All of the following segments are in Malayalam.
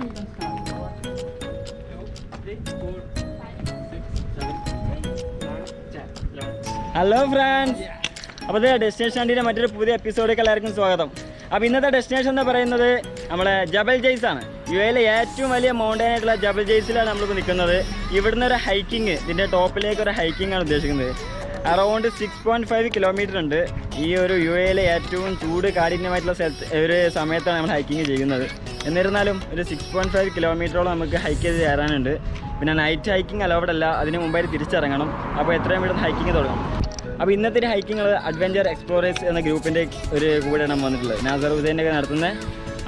ഹലോ ഫ്രണ്ട്സ്, അപ്പോൾ ഡെസ്റ്റിനേഷൻ വണ്ടിയുടെ മറ്റൊരു പുതിയ എപ്പിസോഡിലേക്ക് എല്ലാവർക്കും സ്വാഗതം. അപ്പോൾ ഇന്നത്തെ ഡെസ്റ്റിനേഷൻ എന്ന് പറയുന്നത് നമ്മളെ ജബൽ ജയ്സ് ആണ്. യുഎയിലെ ഏറ്റവും വലിയ മൗണ്ടൻ ആയിട്ടുള്ള ജബൽ ജയ്സിലാണ് നമ്മളിപ്പോൾ നിൽക്കുന്നത്. ഇവിടുന്ന് ഒരു ഹൈക്കിങ്, ഇതിൻ്റെ ടോപ്പിലേക്ക് ഒരു ഹൈക്കിംഗ് ആണ് ഉദ്ദേശിക്കുന്നത്. അറൗണ്ട് 6.5 കിലോമീറ്റർ ഉണ്ട്. ഈ ഒരു യുഎയിലെ ഏറ്റവും ചൂട് കാഠിന്യമായിട്ടുള്ള ഒരു സമയത്താണ് നമ്മൾ ഹൈക്കിങ് ചെയ്യുന്നത്. എന്നിരുന്നാലും ഒരു 6.5 കിലോമീറ്ററോളം നമുക്ക് ഹൈക്ക് ചെയ്ത് കയറാനുണ്ട്. പിന്നെ നൈറ്റ് ഹൈക്കിംഗ് അലൗഡ് അല്ല, അതിന് മുമ്പായിട്ട് തിരിച്ചിറങ്ങണം. അപ്പോൾ എത്രയും പെട്ടെന്ന് ഹൈക്കിങ് തുടങ്ങും. അപ്പോൾ ഇന്നത്തെ ഹൈക്കിങ്ങൾ അഡ്വഞ്ചർ എക്സ്പ്ലോറേഴ്സ് എന്ന ഗ്രൂപ്പിൻ്റെ ഒരു കൂടെയാണ് നമ്മൾ വന്നിട്ടുള്ളത്. നാസർ ഹുസൈൻ്റെ ഒക്കെ നടത്തുന്ന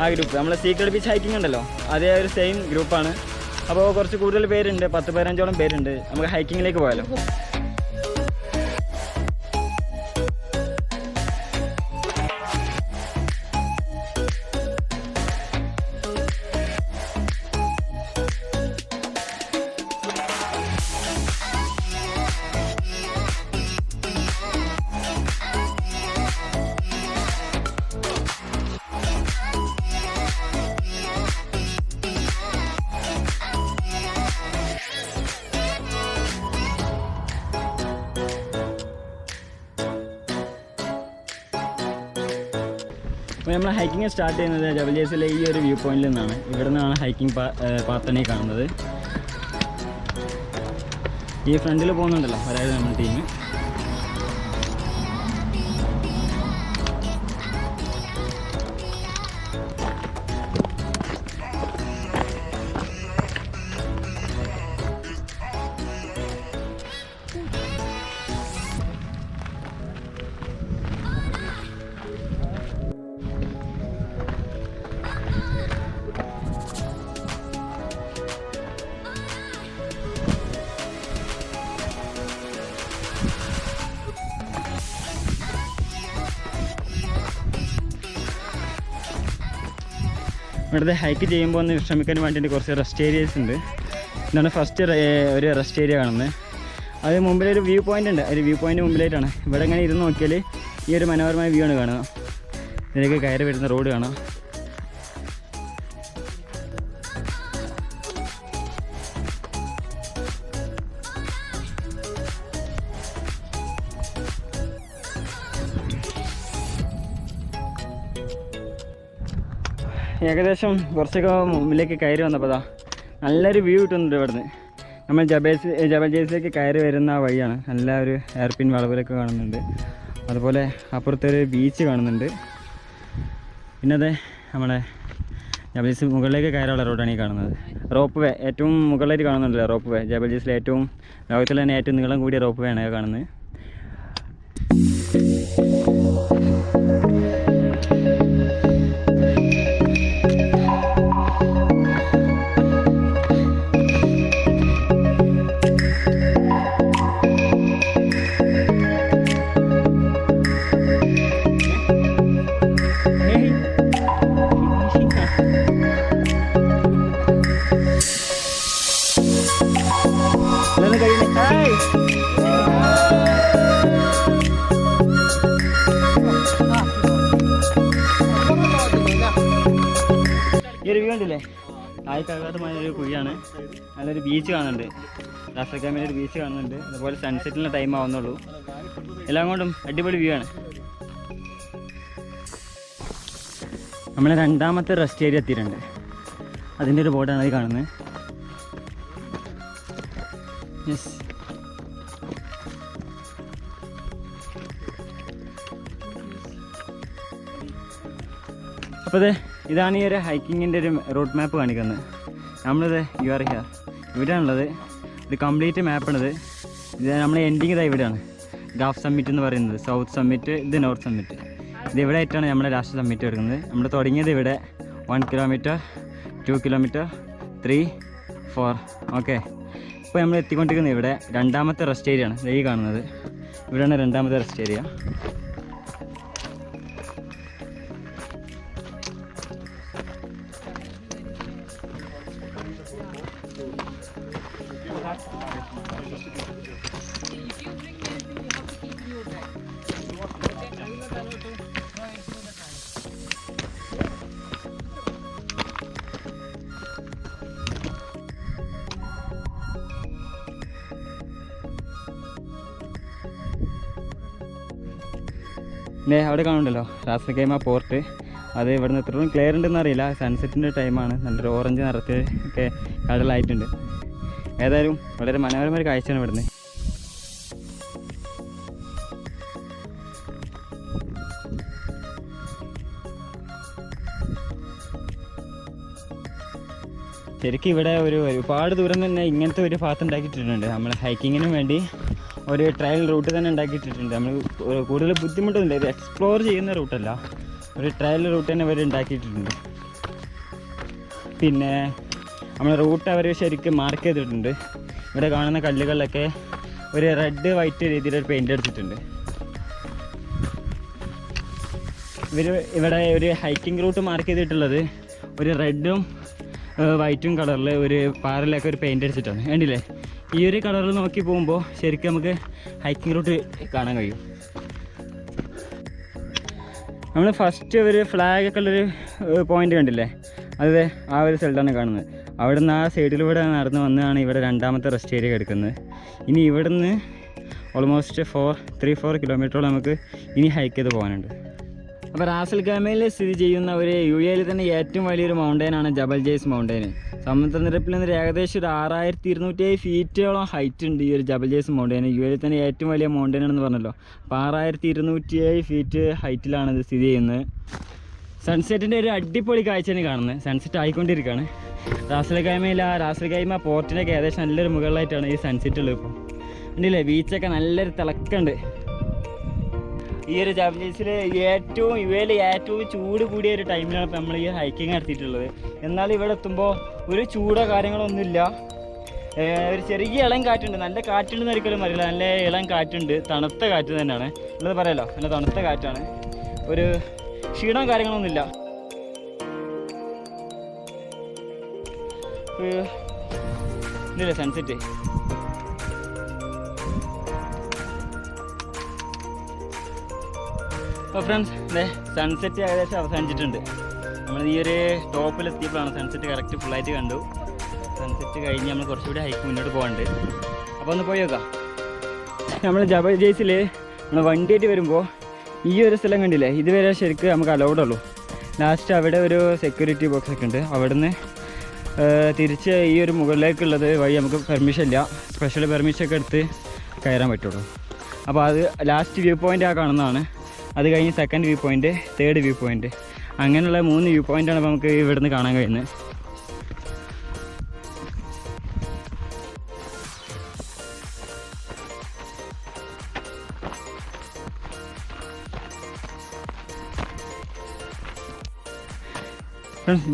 ആ ഗ്രൂപ്പ്. നമ്മൾ സീക്രട്ട് ബീച്ച് ഹൈക്കിംഗ് ഉണ്ടല്ലോ, അതേ ഒരു സെയിം ഗ്രൂപ്പാണ്. അപ്പോൾ കുറച്ച് കൂടുതൽ പേരുണ്ട്, 10-15ഓളം പേരുണ്ട്. നമുക്ക് ഹൈക്കിങ്ങിലേക്ക് പോയാലോ. അപ്പോൾ നമ്മൾ ഹൈക്കിങ് സ്റ്റാർട്ട് ചെയ്യുന്നത് ജബൽ ജയ്സിലെ ഈ ഒരു വ്യൂ പോയിന്റിൽ നിന്നാണ്. ഇവിടെ നിന്നാണ് ഹൈക്കിംഗ് പാത്തനെ കാണുന്നത്. ഈ ഫ്രണ്ടിൽ പോകുന്നുണ്ടല്ലോ, അതായത് നമ്മുടെ ടീം. ഇവിടുത്തെ ഹൈക്ക് ചെയ്യുമ്പോൾ ഒന്ന് വിശ്രമിക്കാൻ വേണ്ടിയിട്ട് കുറച്ച് റെസ്റ്റ് ഏരിയസ് ഉണ്ട്. ഇതാണ് ഫസ്റ്റ് ഒരു റെസ്റ്റ് ഏരിയ കാണുന്നത്. അത് മുമ്പിലൊരു വ്യൂ പോയിൻ്റ് ഉണ്ട്. ഒരു വ്യൂ പോയിൻ്റ് മുമ്പിലായിട്ടാണ്. ഇവിടെ ഇങ്ങനെ ഇരുന്ന് നോക്കിയാൽ ഈ ഒരു മനോഹരമായ വ്യൂ ആണ് കാണുക. ഇതിലേക്ക് കയറി വരുന്ന റോഡ് കാണാം. ഏകദേശം കുറച്ചൊക്കെ മുമ്പിലേക്ക് കയറി വന്നപ്പോൾ നല്ലൊരു വ്യൂ കിട്ടുന്നുണ്ട് ഇവിടുന്ന്. നമ്മൾ ജബൽ ജയ്സിലേക്ക് കയറി വരുന്ന ആ വഴിയാണ്. നല്ല ഒരു എയർപിൻ വളവിലൊക്കെ കാണുന്നുണ്ട്. അതുപോലെ അപ്പുറത്തൊരു ബീച്ച് കാണുന്നുണ്ട്. പിന്നെ അതെ നമ്മളെ ജബൽ ജയ്സ് മുകളിലേക്ക് കയറാനുള്ള റോഡാണ് ഈ കാണുന്നത്. റോപ്പ് വേ ഏറ്റവും മുകളിലായിട്ട് കാണുന്നുണ്ടല്ലോ, റോപ്പ് വേ. ജബൽ ജയ്സിലെ ഏറ്റവും ലോകത്തിൽ തന്നെ ഏറ്റവും നീളം കൂടിയ റോപ്പ് വേ ആണ് കാണുന്നത്. ഈ ഒരു വ്യൂ ഉണ്ടല്ലേ, താഴെക്കകത്തുമായ ഒരു കുഴിയാണ്. നല്ലൊരു ബീച്ച് കാണുന്നുണ്ട്. രാഷ്ട്രക്കാമിൻ്റെ ഒരു ബീച്ച് കാണുന്നുണ്ട്. അതുപോലെ സൺസെറ്റിൻ്റെ ടൈം ആവുന്നുള്ളൂ. എല്ലാം കൊണ്ടും അടിപൊളി വ്യൂ ആണ്. നമ്മൾ രണ്ടാമത്തെ റെസ്റ്റ് ഏരിയ എത്തിയിട്ടുണ്ട്. അതിൻ്റെ ഒരു ബോർഡാണ് അത് കാണുന്നത്. യെസ്, അപ്പോൾ ഇതാണ് ഈ ഒരു ഹൈക്കിങ്ങിൻ്റെ ഒരു റൂട്ട് മാപ്പ് കാണിക്കുന്നത്. നമ്മളിത് ഇവിടെയാണുള്ളത്. ഇത് കംപ്ലീറ്റ് മാപ്പാണിത്. ഇത് നമ്മൾ എൻഡിങ് ഇതാ ഇവിടെയാണ്. ഗാഫ് സമ്മിറ്റ് എന്ന് പറയുന്നത്, സൗത്ത് സമ്മിറ്റ്, ഇത് നോർത്ത് സമ്മിറ്റ്. ഇത് ഇവിടെ ആയിട്ടാണ് നമ്മുടെ ലാസ്റ്റ് സമ്മിറ്റ് വരുന്നത്. നമ്മൾ തുടങ്ങിയത് ഇവിടെ 1 കിലോമീറ്റർ, 2 കിലോമീറ്റർ, 3, 4. ഓക്കെ, ഇപ്പോൾ നമ്മൾ എത്തിക്കൊണ്ടിരിക്കുന്നത് ഇവിടെ രണ്ടാമത്തെ റെസ്റ്റ് ഏരിയ ആണ്. ഈ കാണുന്നത് ഇവിടെയാണ് രണ്ടാമത്തെ റെസ്റ്റ് ഏരിയ. പിന്നെ അവിടെ കാണുന്നുണ്ടല്ലോ റാസ് അൽ ഖൈമ പോർട്ട്. അത് ഇവിടുന്ന് എത്രത്തോളം ക്ലിയർ ഉണ്ടെന്ന് അറിയില്ല. സൺസെറ്റിൻ്റെ ടൈമാണ്. നല്ലൊരു ഓറഞ്ച് നിറത്തിൽ ഒക്കെ കടലായിട്ടുണ്ട്. ഏതായാലും വളരെ മനോഹരമായ കാഴ്ചയാണ് ഇവിടുന്ന്. ശരിക്കും ഇവിടെ ഒരുപാട് ദൂരം തന്നെ ഇങ്ങനത്തെ ഒരു പാത്ത് ഉണ്ടാക്കിയിട്ടുണ്ട്. നമ്മൾ ഹൈക്കിങ്ങിന് വേണ്ടി ഒരു ട്രയൽ റൂട്ട് തന്നെ ഉണ്ടാക്കിയിട്ടുണ്ട്. നമ്മൾ കൂടുതൽ ബുദ്ധിമുട്ടൊന്നുമില്ല. ഇത് എക്സ്പ്ലോർ ചെയ്യുന്ന റൂട്ടല്ല, ഒരു ട്രയൽ റൂട്ട് തന്നെ ഇവർ ഉണ്ടാക്കിയിട്ടുണ്ട്. പിന്നെ നമ്മൾ റൂട്ട് അവർ ശരിക്കും മാർക്ക് ചെയ്തിട്ടുണ്ട്. ഇവിടെ കാണുന്ന കല്ലുകളിലൊക്കെ ഒരു റെഡ് വൈറ്റ് രീതിയിൽ പെയിൻ്റ് അടിച്ചിട്ടുണ്ട്. ഇവിടെ ഒരു ഹൈക്കിംഗ് റൂട്ട് മാർക്ക് ചെയ്തിട്ടുള്ളത് ഒരു റെഡും വൈറ്റും കളറിൽ ഒരു പാറയിലൊക്കെ ഒരു പെയിൻ്റ് അടിച്ചിട്ടാണ്. കണ്ടില്ലേ? ഈ ഒരു കളറിൽ നോക്കി പോകുമ്പോൾ ശരിക്കും നമുക്ക് ഹൈക്കിംഗ് റൂട്ട് കാണാൻ കഴിയും. നമ്മൾ ഫസ്റ്റ് ഒരു ഫ്ലാഗ് ഒക്കെ ഉള്ളൊരു പോയിൻ്റ് കണ്ടില്ലേ? അത് ആ ഒരു സ്ഥലത്താണ് കാണുന്നത്. അവിടെ നിന്ന് ആ സൈഡിലൂടെ നടന്ന് വന്നാണ് ഇവിടെ രണ്ടാമത്തെ റെസ്റ്റ് ഏരിയ കിടക്കുന്നത്. ഇനി ഇവിടെ നിന്ന് ഓൾമോസ്റ്റ് 3-4 കിലോമീറ്ററോളം നമുക്ക് ഇനി ഹൈക്ക് ചെയ്ത് പോകാനുണ്ട്. അപ്പോൾ റാസ് അൽ ഖൈമയിൽ സ്ഥിതി ചെയ്യുന്ന ഒരു UAE തന്നെ ഏറ്റവും വലിയൊരു മൗണ്ടൈനാണ് ജബൽ ജെയ്സ് മൗണ്ടൈൻ. സമുദ്രനിരപ്പിൽ നിന്ന് ഏകദേശം ഒരു 6207 ഫീറ്റോളം ഹൈറ്റ് ഉണ്ട് ഈ ഒരു ജബൽ ജെയ്സ് മൗണ്ടൈൻ. UAE തന്നെ ഏറ്റവും വലിയ മൗണ്ടൈനാണെന്ന് പറഞ്ഞല്ലോ. അപ്പോൾ 6207 ഫീറ്റ് ഹൈറ്റിലാണ് ഇത് സ്ഥിതി ചെയ്യുന്നത്. സൺസെറ്റിൻ്റെ ഒരു അടിപൊളി കാഴ്ചയാണ് കാണുന്നത്. സൺസെറ്റ് ആയിക്കൊണ്ടിരിക്കുകയാണ്. റാസ് അൽ ഖൈമ പോർട്ടിനൊക്കെ ഏകദേശം നല്ലൊരു മുകളിലായിട്ടാണ് ഈ സൺസെറ്റ് ഉള്ളത്. ഇപ്പോൾ ഉണ്ടല്ലേ? ബീച്ചൊക്കെ നല്ലൊരു തിളക്കമുണ്ട്. ഈ ഒരു ജബൽ ജെയ്സിൽ UAE ഏറ്റവും ചൂട് കൂടിയ ഒരു ടൈമിലാണ് ഇപ്പോൾ നമ്മൾ ഈ ഹൈക്കിങ് നടത്തിയിട്ടുള്ളത്. എന്നാൽ ഇവിടെ എത്തുമ്പോൾ ഒരു ചൂടോ കാര്യങ്ങളോ ഒന്നുമില്ല. ഒരു ചെറിയ ഇളം കാറ്റുണ്ട്. നല്ല കാറ്റുണ്ടെന്ന് ഒരിക്കലും അറിയില്ല. നല്ല ഇളം കാറ്റുണ്ട്. തണുത്ത കാറ്റ് തന്നെയാണ് ഉള്ളത് പറയാലോ. നല്ല തണുത്ത കാറ്റാണ്. ഒരു ക്ഷീണവും കാര്യങ്ങളൊന്നുമില്ല. ഇല്ലേ സൺസെറ്റ്? അപ്പോൾ ഫ്രണ്ട്സ് സൺസെറ്റ് ഏകദേശം അവസാനിച്ചിട്ടുണ്ട്. നമ്മൾ ഈ ഒരു ടോപ്പിലെത്തിയപ്പോഴാണ് സൺസെറ്റ് കറക്റ്റ് ഫുള്ളായിട്ട് കണ്ടു. സൺസെറ്റ് കഴിഞ്ഞ് നമ്മൾ കുറച്ചുകൂടി ഹൈക്ക് മുന്നോട്ട് പോകാനുണ്ട്. അപ്പോൾ ഒന്ന് പോയി നോക്കാം. നമ്മൾ ജബൽ ജെയ്സിൽ നമ്മൾ വണ്ടിയായിട്ട് വരുമ്പോൾ ഈ ഒരു സ്ഥലം കണ്ടില്ലേ? ഇതുവരെ ശരിക്കും നമുക്ക് അലൗഡുള്ളൂ. ലാസ്റ്റ് അവിടെ ഒരു സെക്യൂരിറ്റി ബോക്സ് ഒക്കെ ഉണ്ട്. അവിടെ നിന്ന് തിരിച്ച് ഈ ഒരു മുകളിലേക്കുള്ളത് വഴി നമുക്ക് പെർമിഷൻ ഇല്ല. സ്പെഷ്യൽ പെർമിഷൻ ഒക്കെ എടുത്ത് കയറാൻ പറ്റുള്ളൂ. അപ്പോൾ അത് ലാസ്റ്റ് വ്യൂ പോയിൻ്റ് ആ കാണുന്നതാണ്. അത് കഴിഞ്ഞ് second view point, third view point, അങ്ങനെയുള്ള 3 വ്യൂ പോയിൻ്റാണ് ഇപ്പോൾ നമുക്ക് ഇവിടുന്ന് കാണാൻ കഴിയുന്നത്.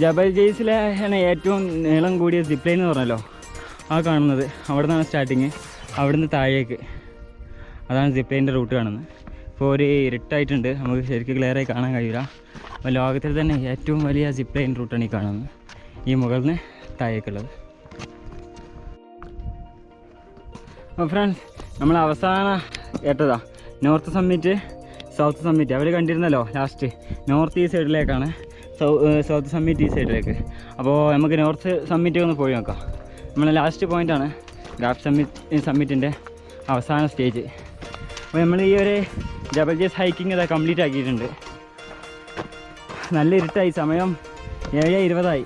ജബൽ ജെയ്സിലാണ് ഏറ്റവും നീളം കൂടിയ സിപ്പ് ലൈൻ എന്ന് പറഞ്ഞല്ലോ. ആ കാണുന്നത് അവിടെ നിന്നാണ് സ്റ്റാർട്ടിങ്. അവിടുന്ന് താഴേക്ക് അതാണ് സിപ്പ് ലൈനിൻ്റെ റൂട്ട് കാണുന്നത്. ഇപ്പോൾ ഒരു ഇരുട്ടായിട്ടുണ്ട്, നമുക്ക് ശരിക്കും ക്ലിയറായി കാണാൻ കഴിയില്ല. അപ്പോൾ ലോകത്തിൽ തന്നെ ഏറ്റവും വലിയ സിപ്പ് ലൈൻ റൂട്ടാണ് ഈ കാണുന്നത്, ഈ മുകളിൽ നിന്ന് താഴേക്കുള്ളത്. അപ്പോൾ ഫ്രണ്ട്സ്, നമ്മൾ അവസാനം കേട്ടതാ നോർത്ത് സമ്മിറ്റ്, സൗത്ത് സമ്മിറ്റ്. അവർ കണ്ടിരുന്നല്ലോ ലാസ്റ്റ് നോർത്ത് ഈ സൈഡിലേക്കാണ്, സൗത്ത് സമ്മിറ്റ് ഈ സൈഡിലേക്ക്. അപ്പോൾ നമുക്ക് നോർത്ത് സമ്മിറ്റ് ഒന്ന് പോയി നോക്കാം. നമ്മളെ ലാസ്റ്റ് പോയിൻ്റാണ് ഗ്രാഫ് സമ്മിറ്റിൻ്റെ അവസാന സ്റ്റേജ്. അപ്പോൾ നമ്മൾ ഈ ഒരു ജബൽ ജെയ്സ് ഹൈക്കിങ് ഇതാ കംപ്ലീറ്റ് ആക്കിയിട്ടുണ്ട്. നല്ല ഇരുട്ടായി, സമയം 7:20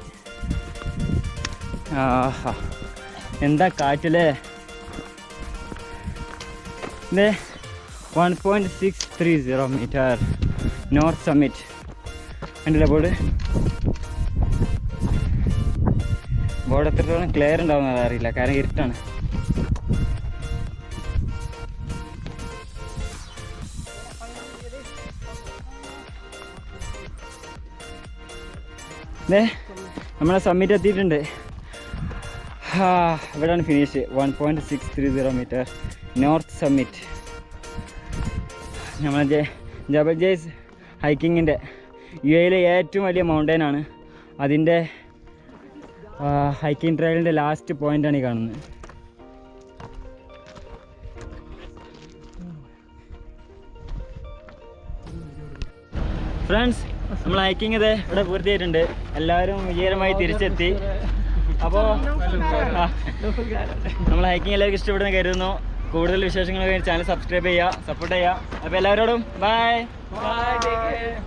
ആഹാ, എന്താ കാറ്റല്ലേ. ഇത് 1.630 മീറ്റർ നോർത്ത് സമ്മിറ്റ്. കണ്ടില്ലേ ബോർഡ് എത്രത്തോളം ക്ലിയർ ഉണ്ടാവുന്നത് അറിയില്ല, കാരണം ഇരുട്ടാണ്. നമ്മളെ സമ്മിറ്റ് എത്തിയിട്ടുണ്ട്. ഇവിടെയാണ് ഫിനിഷ്. 1.630 metre north summit. നമ്മളെ ജബൽ ജെയ്സ് ഹൈക്കിങ്ങിൻ്റെ UAEയിലെ ഏറ്റവും വലിയ മൗണ്ടൈനാണ്. അതിൻ്റെ ഹൈക്കിംഗ് ട്രയലിൻ്റെ ലാസ്റ്റ് പോയിൻ്റാണ് ഈ കാണുന്നത്. ഫ്രണ്ട്സ്, നമ്മൾ ഹൈക്കിംഗ് ഇത് ഇവിടെ പൂർത്തിയായിട്ടുണ്ട്. എല്ലാവരും വിജയകരമായി തിരിച്ചെത്തി. അപ്പോൾ നമ്മൾ ഹൈക്കിംഗ് എല്ലാവർക്കും ഇഷ്ടപ്പെടുന്ന കരുതുന്നു. കൂടുതൽ വിശേഷങ്ങൾ ചാനൽ സബ്സ്ക്രൈബ് ചെയ്യുക, സപ്പോർട്ട് ചെയ്യുക. അപ്പോൾ എല്ലാവരോടും ബൈ. Bye. Take care.